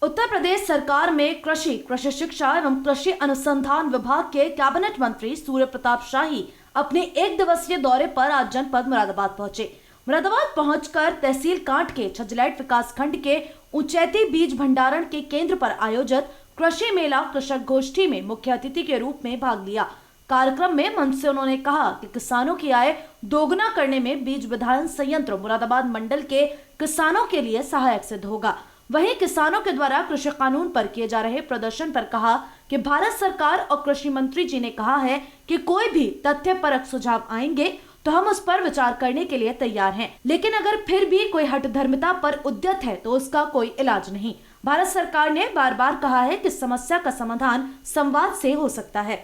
उत्तर प्रदेश सरकार में कृषि शिक्षा एवं कृषि अनुसंधान विभाग के कैबिनेट मंत्री सूर्य प्रताप शाही अपने एक दिवसीय दौरे पर आज जनपद मुरादाबाद पहुंचे। मुरादाबाद पहुंचकर तहसील कांट के छजलैट विकास खंड के उचैती बीज भंडारण के केंद्र पर आयोजित कृषि मेला कृषक गोष्ठी में मुख्य अतिथि के रूप में भाग लिया। कार्यक्रम में मंच से उन्होंने कहा कि किसानों की आय दोगुना करने में बीज विधायन संयंत्र मुरादाबाद मंडल के किसानों के लिए सहायक सिद्ध होगा। वहीं किसानों के द्वारा कृषि कानून पर किए जा रहे प्रदर्शन पर कहा कि भारत सरकार और कृषि मंत्री जी ने कहा है कि कोई भी तथ्यपरक सुझाव आएंगे तो हम उस पर विचार करने के लिए तैयार हैं, लेकिन अगर फिर भी कोई हठधर्मिता पर उद्यत है तो उसका कोई इलाज नहीं। भारत सरकार ने बार बार कहा है कि समस्या का समाधान संवाद से हो सकता है।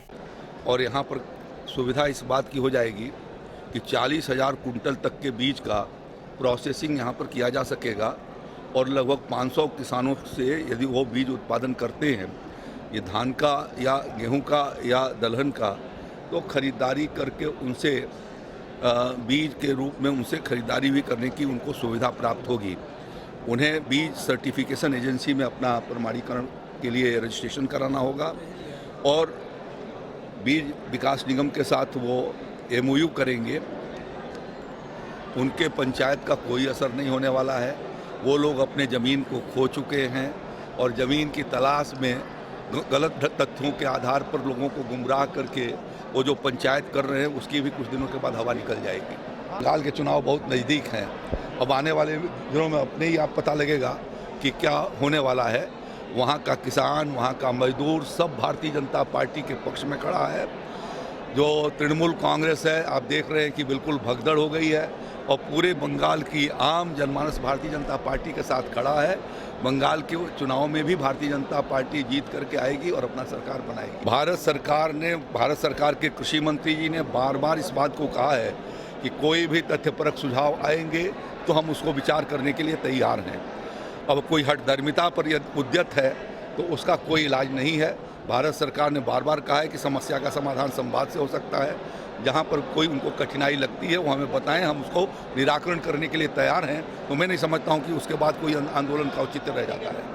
और यहाँ पर सुविधा इस बात की हो जाएगी कि 40,000 कुंटल तक के बीज का प्रोसेसिंग यहाँ पर किया जा सकेगा और लगभग 500 किसानों से यदि वो बीज उत्पादन करते हैं, ये धान का या गेहूं का या दलहन का, तो खरीदारी करके उनसे बीज के रूप में उनसे खरीदारी भी करने की उनको सुविधा प्राप्त होगी। उन्हें बीज सर्टिफिकेशन एजेंसी में अपना प्रमाणीकरण के लिए रजिस्ट्रेशन कराना होगा और बीज विकास निगम के साथ वो MOU करेंगे। उनके पंचायत का कोई असर नहीं होने वाला है। वो लोग अपने ज़मीन को खो चुके हैं और ज़मीन की तलाश में गलत तथ्यों के आधार पर लोगों को गुमराह करके वो जो पंचायत कर रहे हैं उसकी भी कुछ दिनों के बाद हवा निकल जाएगी। बंगाल के चुनाव बहुत नज़दीक हैं। अब आने वाले दिनों में अपने ही आप पता लगेगा कि क्या होने वाला है। वहाँ का किसान, वहाँ का मजदूर सब भारतीय जनता पार्टी के पक्ष में खड़ा है। जो तृणमूल कांग्रेस है, आप देख रहे हैं कि बिल्कुल भगदड़ हो गई है और पूरे बंगाल की आम जनमानस भारतीय जनता पार्टी के साथ खड़ा है। बंगाल के चुनाव में भी भारतीय जनता पार्टी जीत करके आएगी और अपना सरकार बनाएगी। भारत सरकार के कृषि मंत्री जी ने बार बार इस बात को कहा है कि कोई भी तथ्यपरक सुझाव आएंगे तो हम उसको विचार करने के लिए तैयार हैं। अब कोई हठधर्मिता पर यदि उद्यत है तो उसका कोई इलाज नहीं है। भारत सरकार ने बार बार कहा है कि समस्या का समाधान संवाद से हो सकता है। जहाँ पर कोई उनको कठिनाई लगती है वो हमें बताएं, हम उसको निराकरण करने के लिए तैयार हैं। तो मैं नहीं समझता हूँ कि उसके बाद कोई आंदोलन का औचित्य रह जाता है।